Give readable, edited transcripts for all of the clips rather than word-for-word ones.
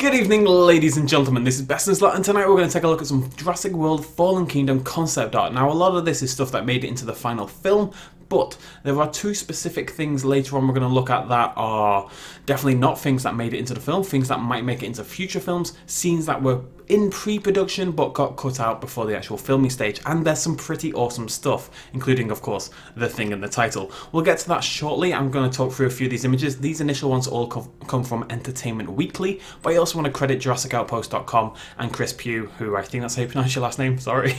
Good evening, ladies and gentlemen, this is BestInSlot, and tonight we're going to take a look at some Jurassic World Fallen Kingdom concept art. Now, a lot of this is stuff that made it into the final film, but there are two specific things later on we're going to look at that are definitely not things that made it into the film, things that might make it into future films, scenes that were in pre-production but got cut out before the actual filming stage, and there's some pretty awesome stuff, including, of course, the thing in the title. We'll get to that shortly. I'm going to talk through a few of these images. These initial ones all come from Entertainment Weekly, but I also want to credit JurassicOutpost.com and Chris Pugh, who I think that's how you pronounce your last name, sorry,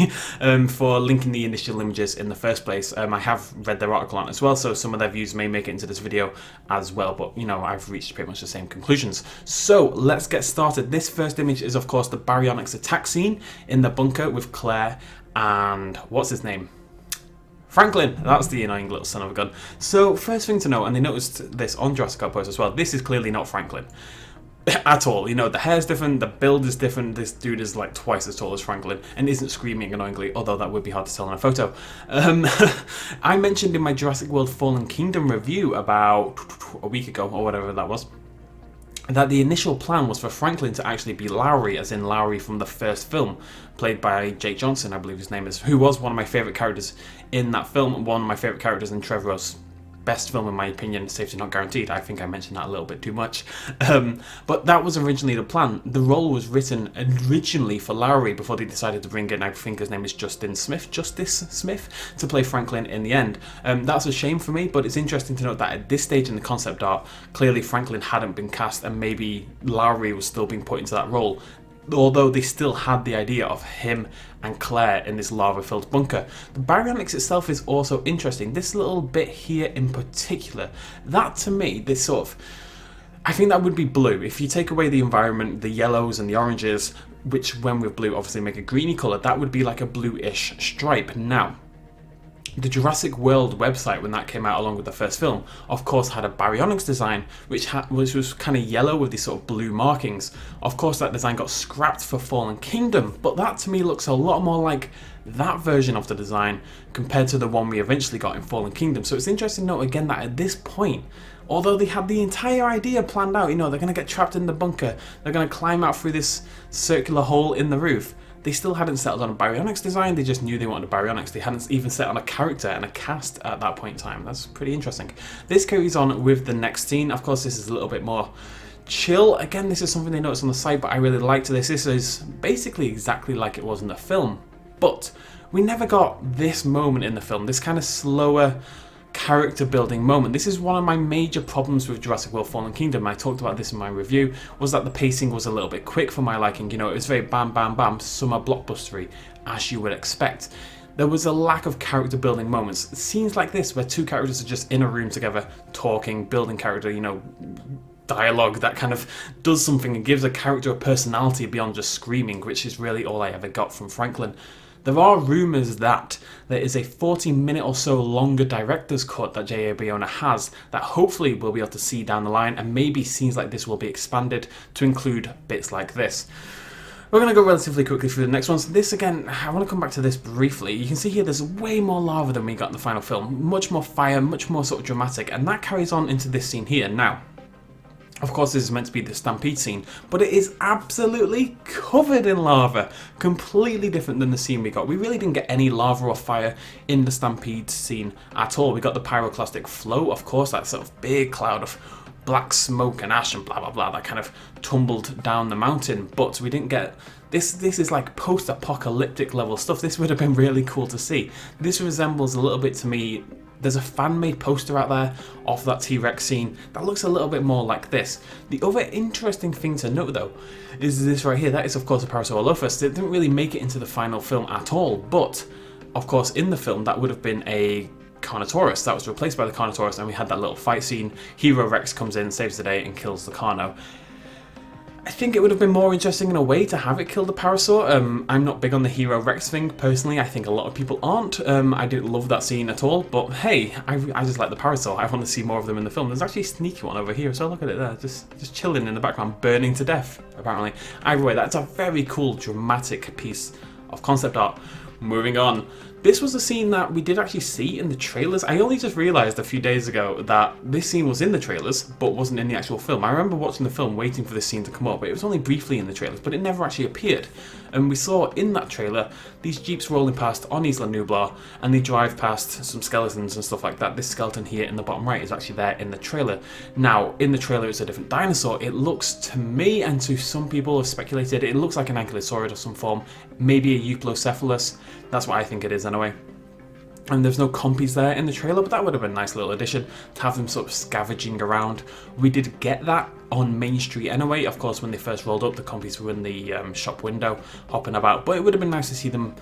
for linking the initial images in the first place. I have read their article on it as well, so some of their views may make it into this video as well, but you know, I've reached pretty much the same conclusions. So let's get started. This first image is, of course, the Baryonyx attack scene in the bunker with Claire and what's his name? Franklin, that's the annoying little son of a gun. So first thing to note, and they noticed this on Jurassic Outpost as well, this is clearly not Franklin at all. You know, the hair's different, the build is different, this dude is like twice as tall as Franklin and isn't screaming annoyingly, although that would be hard to tell in a photo. I mentioned in my Jurassic World Fallen Kingdom review about a week ago, or whatever that was, that the initial plan was for Franklin to actually be Lowry, as in Lowry from the first film, played by Jake Johnson, I believe his name is, who was one of my favourite characters in that film, one of my favourite characters in Trevorrow's best film in my opinion, Safety Not Guaranteed. I think I mentioned that a little bit too much. But that was originally the plan. The role was written originally for Lowry before they decided to bring in, I think his name is Justice Smith, to play Franklin in the end. That's a shame for me, but it's interesting to note that at this stage in the concept art, clearly Franklin hadn't been cast and maybe Lowry was still being put into that role, although they still had the idea of him and Claire in this lava-filled bunker. The Baryonyx itself is also interesting. This little bit here in particular, that to me, this sort of, I think that would be blue. If you take away the environment, the yellows and the oranges, which when with blue obviously make a greeny colour, that would be like a bluish stripe. Now, the Jurassic World website, when that came out along with the first film, of course had a Baryonyx design which was kind of yellow with these sort of blue markings. Of course that design got scrapped for Fallen Kingdom, but that to me looks a lot more like that version of the design compared to the one we eventually got in Fallen Kingdom. So it's interesting to note again that at this point, although they had the entire idea planned out, you know, they're going to get trapped in the bunker, they're going to climb out through this circular hole in the roof, they still hadn't settled on a Baryonyx design, they just knew they wanted a Baryonyx. They hadn't even set on a character and a cast at that point in time. That's pretty interesting. This carries on with the next scene. Of course, this is a little bit more chill. Again, this is something they noticed on the site, but I really liked this. This is basically exactly like it was in the film. But we never got this moment in the film, this kind of slower character building moment. This is one of my major problems with Jurassic World Fallen Kingdom. I talked about this in my review, was that the pacing was a little bit quick for my liking. You know, it was very bam bam bam, summer blockbustery, as you would expect. There was a lack of character building moments. Scenes like this where two characters are just in a room together, talking, building character, you know, dialogue that kind of does something and gives a character a personality beyond just screaming, which is really all I ever got from Franklin. There are rumours that there is a 40-minute or so longer director's cut that J.A. Bayona has that hopefully we'll be able to see down the line, and maybe scenes like this will be expanded to include bits like this. We're going to go relatively quickly through the next ones. This again, I want to come back to this briefly. You can see here there's way more lava than we got in the final film. Much more fire, much more sort of dramatic, and that carries on into this scene here. Now, of course, this is meant to be the Stampede scene, but it is absolutely covered in lava. Completely different than the scene we got. We really didn't get any lava or fire in the Stampede scene at all. We got the pyroclastic flow, of course, that sort of big cloud of black smoke and ash and blah blah blah that kind of tumbled down the mountain, but we didn't get this. This is like post-apocalyptic level stuff. This would have been really cool to see. This resembles a little bit to me, there's a fan-made poster out there of that T-Rex scene that looks a little bit more like this. The other interesting thing to note though is this right here. That is of course a Parasaurolophus. It didn't really make it into the final film at all, but of course in the film that would have been a Carnotaurus that was replaced by the Carnotaurus, and we had that little fight scene. Hero Rex comes in, saves the day and kills the Carno. I think it would have been more interesting in a way to have it kill the Parasaur. I'm not big on the Hero Rex thing personally. I think a lot of people aren't. I didn't love that scene at all, but hey, I just like the Parasaur. I want to see more of them in the film. There's actually a sneaky one over here, so look at it there, just chilling in the background, burning to death apparently. Either way, that's a very cool dramatic piece of concept art. Moving on, This was a scene that we did actually see in the trailers. I only just realised a few days ago that this scene was in the trailers, but wasn't in the actual film. I remember watching the film, waiting for this scene to come up, but it was only briefly in the trailers, but it never actually appeared. And we saw in that trailer, these jeeps rolling past on Isla Nublar, and they drive past some skeletons and stuff like that. This skeleton here in the bottom right is actually there in the trailer. Now, in the trailer, it's a different dinosaur. It looks, to me, and to some people have speculated, it looks like an ankylosaurid of some form, maybe a euplocephalus. That's what I think it is anyway. And there's no compies there in the trailer, but that would have been a nice little addition to have them sort of scavenging around. We did get that on Main Street anyway. Of course, when they first rolled up, the compies were in the shop window hopping about, but it would have been nice to see them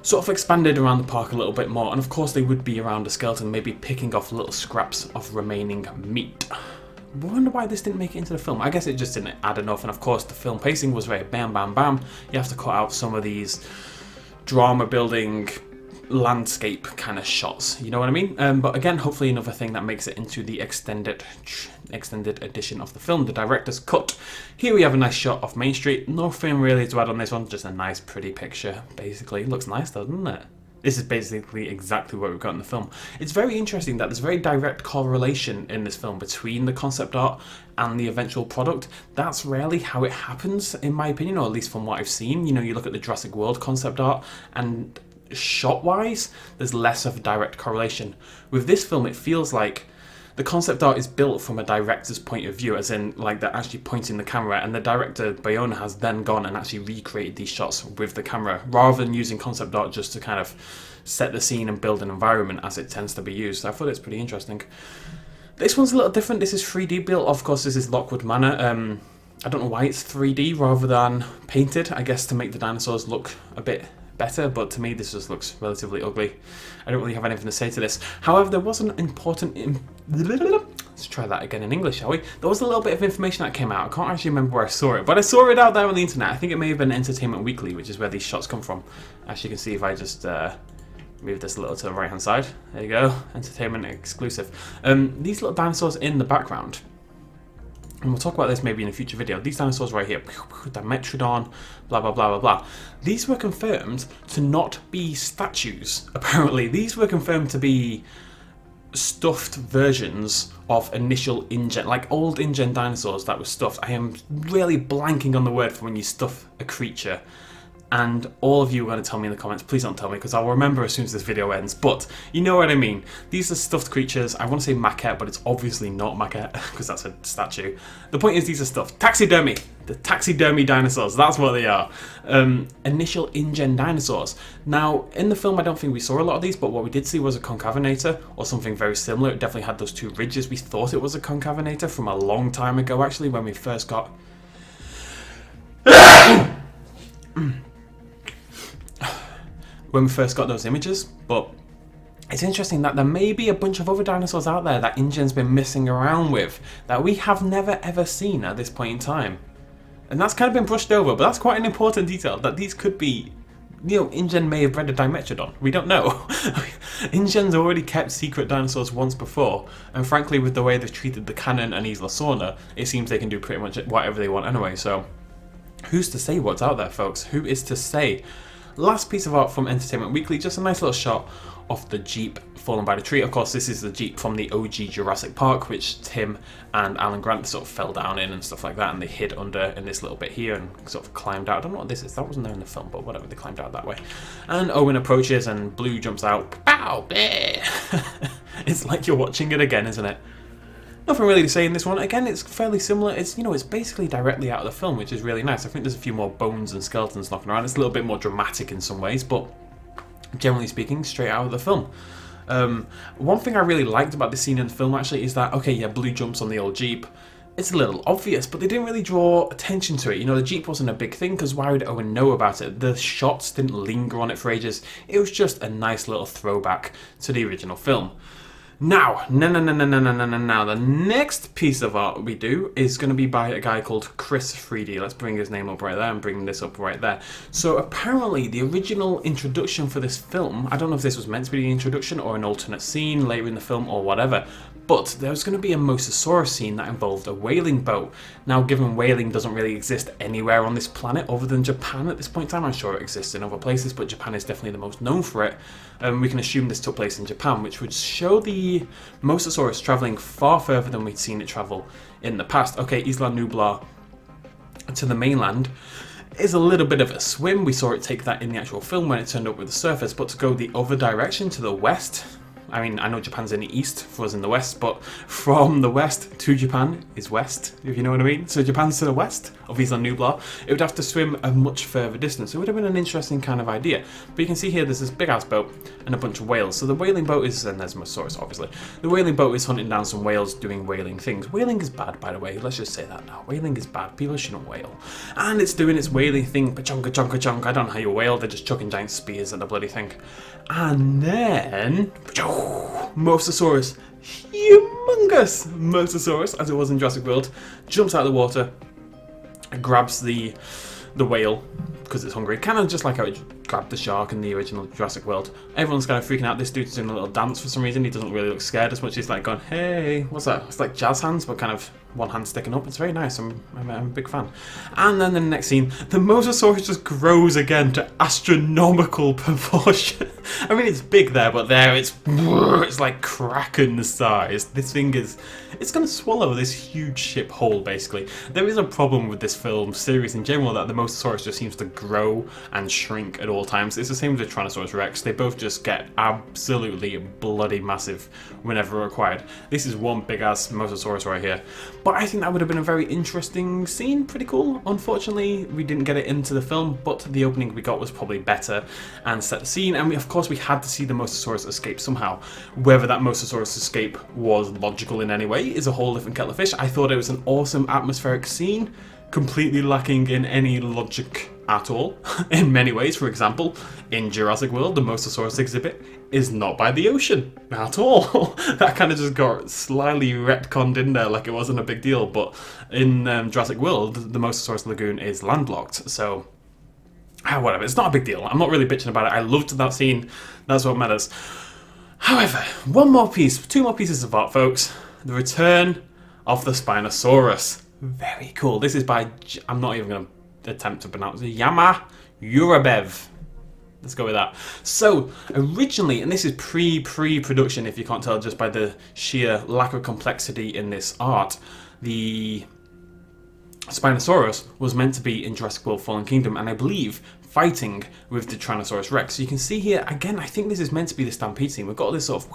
sort of expanded around the park a little bit more. And of course, they would be around a skeleton, maybe picking off little scraps of remaining meat. I wonder why this didn't make it into the film. I guess it just didn't add enough, and of course, the film pacing was very bam, bam, bam. You have to cut out some of these drama building landscape kind of shots, you know what I mean? But again, hopefully another thing that makes it into the extended edition of the film, the director's cut. Here we have a nice shot of Main Street. Nothing really to add on this one, just a nice pretty picture basically. It looks nice though, doesn't it? This is basically exactly what we've got in the film. It's very interesting that there's very direct correlation in this film between the concept art and the eventual product. That's rarely how it happens, in my opinion, or at least from what I've seen. You know, you look at the Jurassic World concept art, and shot-wise, there's less of a direct correlation. With this film, it feels like the concept art is built from a director's point of view, as in, like, they're actually pointing the camera, and the director, Baryonyx, has then gone and actually recreated these shots with the camera, rather than using concept art just to kind of set the scene and build an environment as it tends to be used. So I thought it's pretty interesting. This one's a little different. This is 3D built. Of course, this is Lockwood Manor. I don't know why it's 3D rather than painted, I guess to make the dinosaurs look a bit better, but to me this just looks relatively ugly. I don't really have anything to say to this. However, there was an important... Let's try that again in English, shall we? There was a little bit of information that came out. I can't actually remember where I saw it, but I saw it out there on the internet. I think it may have been Entertainment Weekly, which is where these shots come from. As you can see, if I just move this a little to the right hand side, there you go, Entertainment exclusive. These little dinosaurs in the background, and we'll talk about this maybe in a future video. These dinosaurs right here, Dimetrodon, blah, blah, blah, blah, blah. These were confirmed to not be statues, apparently. These were confirmed to be stuffed versions of initial InGen, like old InGen dinosaurs that were stuffed. I am really blanking on the word for when you stuff a creature. And all of you are going to tell me in the comments, please don't tell me, because I'll remember as soon as this video ends, but you know what I mean. These are stuffed creatures. I want to say maquette, but it's obviously not maquette, because that's a statue. The point is, these are stuffed. Taxidermy! The taxidermy dinosaurs, that's what they are. Initial InGen dinosaurs. Now, in the film, I don't think we saw a lot of these, but what we did see was a concavenator, or something very similar. It definitely had those two ridges. We thought it was a concavenator from a long time ago, actually, when we first got... when we first got those images, but it's interesting that there may be a bunch of other dinosaurs out there that InGen's been messing around with that we have never ever seen at this point in time. And that's kind of been brushed over, but that's quite an important detail, that these could be, you know, InGen may have bred a Dimetrodon. We don't know. InGen's already kept secret dinosaurs once before, and frankly, with the way they've treated the Cannon and Isla Sorna, it seems they can do pretty much whatever they want anyway, so who's to say what's out there, folks? Who is to say? Last piece of art from Entertainment Weekly, just a nice little shot of the Jeep fallen by the tree. Of course, this is the Jeep from the OG Jurassic Park, which Tim and Alan Grant sort of fell down in and stuff like that, and they hid under in this little bit here and sort of climbed out. I don't know what this is, that wasn't there in the film, but whatever, they climbed out that way. And Owen approaches and Blue jumps out. Pow! It's like you're watching it again, isn't it? Nothing really to say in this one. Again, it's fairly similar. It's, you know, it's basically directly out of the film, which is really nice. I think there's a few more bones and skeletons knocking around. It's a little bit more dramatic in some ways, but generally speaking, straight out of the film. One thing I really liked about this scene in the film, actually, is that, okay, yeah, Blue jumps on the old Jeep. It's a little obvious, but they didn't really draw attention to it. You know, the Jeep wasn't a big thing, because why would Owen know about it? The shots didn't linger on it for ages. It was just a nice little throwback to the original film. Now, the next piece of art we do is going to be by a guy called Chris 3D. Let's bring his name up right there and bring this up right there. So apparently the original introduction for this film, I don't know if this was meant to be the introduction or an alternate scene later in the film or whatever, But there was going to be a Mosasaurus scene that involved a whaling boat. Now, given whaling doesn't really exist anywhere on this planet other than Japan at this point in time, I'm sure it exists in other places, but Japan is definitely the most known for it. We can assume this took place in Japan, which would show the Mosasaurus travelling far further than we'd seen it travel in the past. Okay, Isla Nublar to the mainland is a little bit of a swim. We saw it take that in the actual film when it turned up with the surface, but to go the other direction to the west, I mean, I know Japan's in the east, for us in the west, but from the west to Japan is west, if you know what I mean. So Japan's to the west of Isla Nublar. It would have to swim a much further distance. It would have been an interesting kind of idea. But you can see here there's this big ass boat and a bunch of whales. So the whaling boat is, and there's Mosasaurus obviously. The whaling boat is hunting down some whales doing whaling things. Whaling is bad, by the way. Let's just say that now. Whaling is bad. People shouldn't whale. And it's doing its whaling thing. Pachonka chonka chonk. I don't know how you whale. They're just chucking giant spears at the bloody thing. And then Mosasaurus, humongous Mosasaurus, as it was in Jurassic World, jumps out of the water, grabs the whale because it's hungry, kind of just like how it grabbed the shark in the original Jurassic World. Everyone's kind of freaking out. This dude's doing a little dance for some reason. He doesn't really look scared as much. He's like going, hey, what's that? It's like jazz hands, but kind of one hand sticking up. It's very nice. I'm a big fan. And then the next scene, the Mosasaurus just grows again to astronomical proportion. I mean, it's big there, but there it's like Kraken size. This thing is, it's going to swallow this huge ship whole, basically. There is a problem with this film series in general, that the Mosasaurus just seems to grow and shrink at all times. It's the same with the Tyrannosaurus Rex. They both just get absolutely bloody massive whenever required. This is one big ass Mosasaurus right here. But I think that would have been a very interesting scene, pretty cool. Unfortunately, we didn't get it into the film, but the opening we got was probably better and set the scene. And of course we had to see the Mosasaurus escape somehow. Whether that Mosasaurus escape was logical in any way is a whole different kettle of fish. I thought it was an awesome atmospheric scene, completely lacking in any logic at all. In many ways, for example, in Jurassic World, the Mosasaurus exhibit is not by the ocean at all. That kind of just got slyly retconned in there like it wasn't a big deal, but in Jurassic World, the Mosasaurus lagoon is landlocked, so whatever, it's not a big deal. I'm not really bitching about it. I loved that scene. That's what matters. However, two more pieces of art, folks. The return of the Spinosaurus. Very cool. This is by, I'm not even going to attempt to pronounce it, Yama Urabev. Let's go with that. So, originally, and this is pre-production if you can't tell just by the sheer lack of complexity in this art, the Spinosaurus was meant to be in Jurassic World Fallen Kingdom, and I believe fighting with the Tyrannosaurus Rex. So you can see here, again, I think this is meant to be the Stampede Scene. We've got this sort of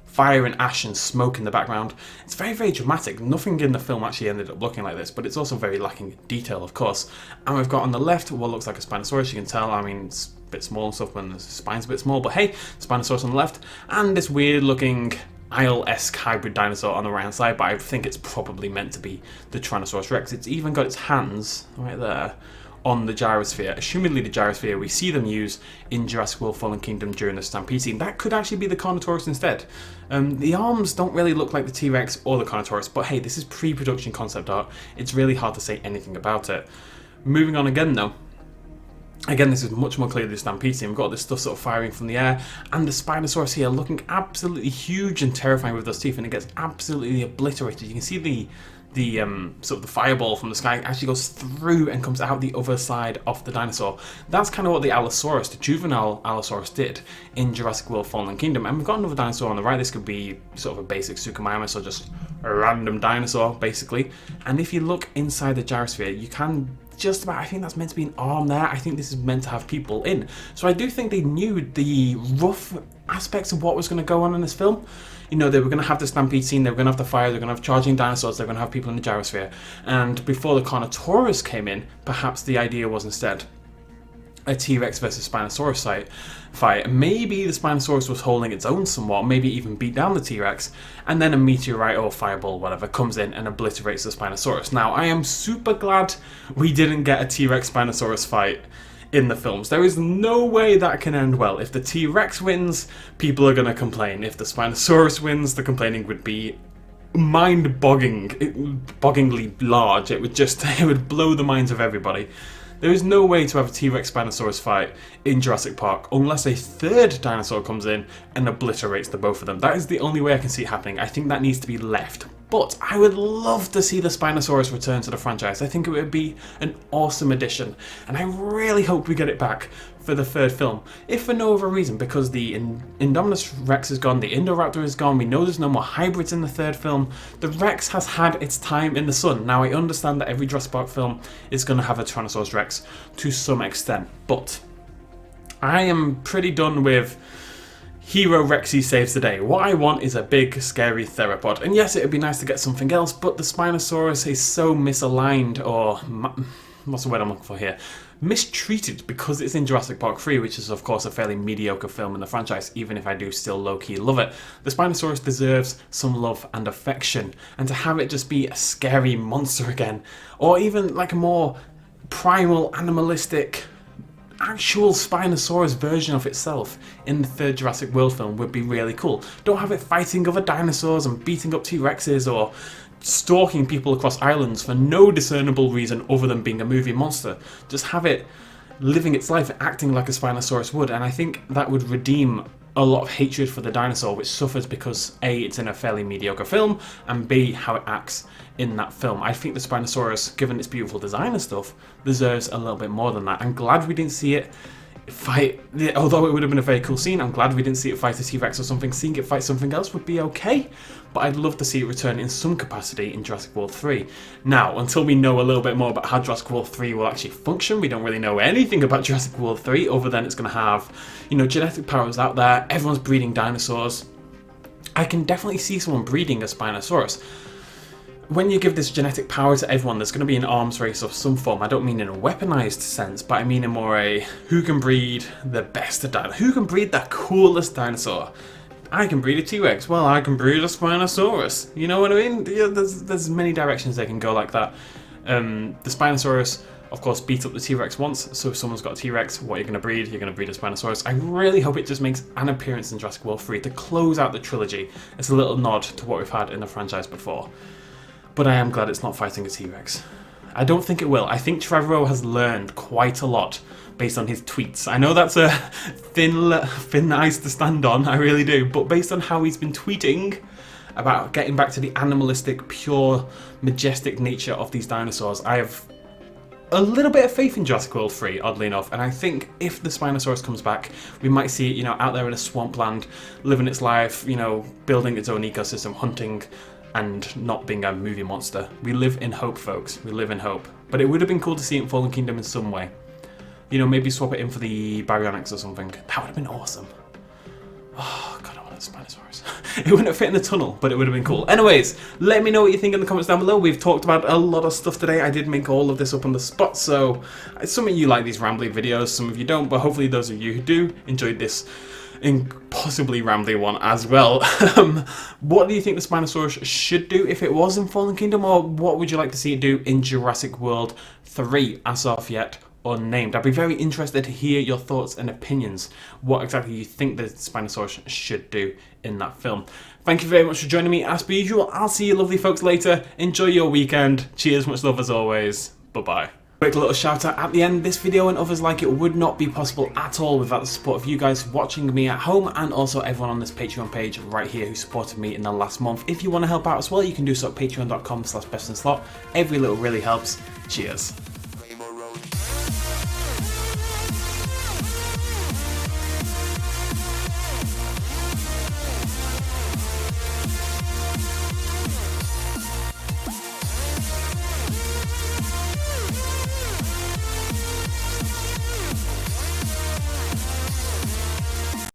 fire and ash and smoke in the background. It's very, very dramatic. Nothing in the film actually ended up looking like this, but it's also very lacking in detail, of course. And we've got on the left what looks like a Spinosaurus. You can tell, I mean, it's a bit small and stuff when the spine's a bit small, but hey, Spinosaurus on the left, and this weird looking Isle-esque hybrid dinosaur on the right hand side, but I think it's probably meant to be the Tyrannosaurus Rex. It's even got its hands right there on the gyrosphere, assumedly the gyrosphere we see them use in Jurassic World Fallen Kingdom during the Stampede Scene. That could actually be the Carnotaurus instead. The arms don't really look like the T-Rex or the Carnotaurus, but hey, this is pre-production concept art. It's really hard to say anything about it. Moving on again though. Again, this is much more clearly the Stampede Scene. We've got this stuff sort of firing from the air, and the Spinosaurus here looking absolutely huge and terrifying with those teeth, and it gets absolutely obliterated. You can see the sort of the fireball from the sky actually goes through and comes out the other side of the dinosaur. That's kind of what the Allosaurus, the juvenile Allosaurus, did in Jurassic World Fallen Kingdom. And we've got another dinosaur on the right. This could be sort of a basic Suchomimus, or just a random dinosaur, basically. And if you look inside the gyrosphere, you can just about, I think that's meant to be an arm there. I think this is meant to have people in. So I do think they knew the rough aspects of what was going to go on in this film. You know, they were going to have the Stampede Scene, they were going to have the fire, they're going to have charging dinosaurs, they're going to have people in the gyrosphere. And before the Carnotaurus came in, perhaps the idea was instead a T-Rex versus Spinosaurus fight. Maybe the Spinosaurus was holding its own somewhat, maybe even beat down the T-Rex, and then a meteorite or fireball, whatever, comes in and obliterates the Spinosaurus. Now, I am super glad we didn't get a T-Rex Spinosaurus fight in the films. There is no way that can end well. If the T-Rex wins, people are going to complain. If the Spinosaurus wins, the complaining would be mind-bogglingly large. It would blow the minds of everybody. There is no way to have a T-Rex Spinosaurus fight in Jurassic Park unless a third dinosaur comes in and obliterates the both of them. That is the only way I can see it happening. I think that needs to be left. But I would love to see the Spinosaurus return to the franchise. I think it would be an awesome addition, and I really hope we get it back for the third film, if for no other reason, because the Indominus Rex is gone, the Indoraptor is gone, we know there's no more hybrids in the third film. The Rex has had its time in the sun. Now, I understand that every Jurassic Park film is going to have a Tyrannosaurus Rex to some extent, but I am pretty done with Hero Rexy saves the day. What I want is a big, scary theropod. And yes, it would be nice to get something else, but the Spinosaurus is so misaligned, or what's the word I'm looking for here? Mistreated, because it's in Jurassic Park 3, which is of course a fairly mediocre film in the franchise, even if I do still low-key love it. The Spinosaurus deserves some love and affection, and to have it just be a scary monster again, or even like a more primal, animalistic, actual Spinosaurus version of itself in the third Jurassic World film would be really cool. Don't have it fighting other dinosaurs and beating up T-Rexes or stalking people across islands for no discernible reason other than being a movie monster. Just have it living its life and acting like a Spinosaurus would, and I think that would redeem a lot of hatred for the dinosaur, which suffers because A, it's in a fairly mediocre film, and B, how it acts in that film. I think the Spinosaurus, given its beautiful design and stuff, deserves a little bit more than that. I'm glad we didn't see it fight, although it would have been a very cool scene, I'm glad we didn't see it fight a T-Rex or something. Seeing it fight something else would be okay, but I'd love to see it return in some capacity in Jurassic World 3. Now, until we know a little bit more about how Jurassic World 3 will actually function, we don't really know anything about Jurassic World 3, other than it's going to have, you know, genetic powers out there, everyone's breeding dinosaurs. I can definitely see someone breeding a Spinosaurus. When you give this genetic power to everyone, there's going to be an arms race of some form. I don't mean in a weaponized sense, but I mean in more a who can breed the best of dinosaurs, who can breed the coolest dinosaur. I can breed a T-Rex, well I can breed a Spinosaurus. You know what I mean? Yeah, there's many directions they can go like that. The Spinosaurus, of course, beat up the T-Rex once, so if someone's got a T-Rex, what you're going to breed? You're going to breed a Spinosaurus. I really hope it just makes an appearance in Jurassic World 3 to close out the trilogy. It's a little nod to what we've had in the franchise before. But I am glad it's not fighting a T-Rex. I don't think it will. I think Trevorrow has learned quite a lot based on his tweets. I know that's a thin ice to stand on, I really do, but based on how he's been tweeting about getting back to the animalistic, pure, majestic nature of these dinosaurs, I have a little bit of faith in Jurassic World 3, oddly enough, and I think if the Spinosaurus comes back, we might see it, you know, out there in a swampland, living its life, you know, building its own ecosystem, hunting, and not being a movie monster. We live in hope, folks. We live in hope. But it would have been cool to see it in Fallen Kingdom in some way. You know, maybe swap it in for the Baryonyx or something. That would have been awesome. Oh, God, I want a Spinosaurus. It wouldn't have fit in the tunnel, but it would have been cool. Anyways, let me know what you think in the comments down below. We've talked about a lot of stuff today. I did make all of this up on the spot, so some of you like these rambly videos, some of you don't, but hopefully those of you who do enjoyed this impossibly rambly one as well. What do you think the Spinosaurus should do if it was in Fallen Kingdom, or what would you like to see it do in Jurassic World 3, as of yet unnamed? I'd be very interested to hear your thoughts and opinions, what exactly you think the Spinosaurus should do in that film. Thank you very much for joining me as per usual. I'll see you lovely folks later. Enjoy your weekend. Cheers, much love as always. Bye-bye. Quick little shout out at the end. This video and others like it would not be possible at all without the support of you guys watching me at home, and also everyone on this Patreon page right here who supported me in the last month. If you want to help out as well, you can do so at patreon.com/bestinslot. Every little really helps. Cheers.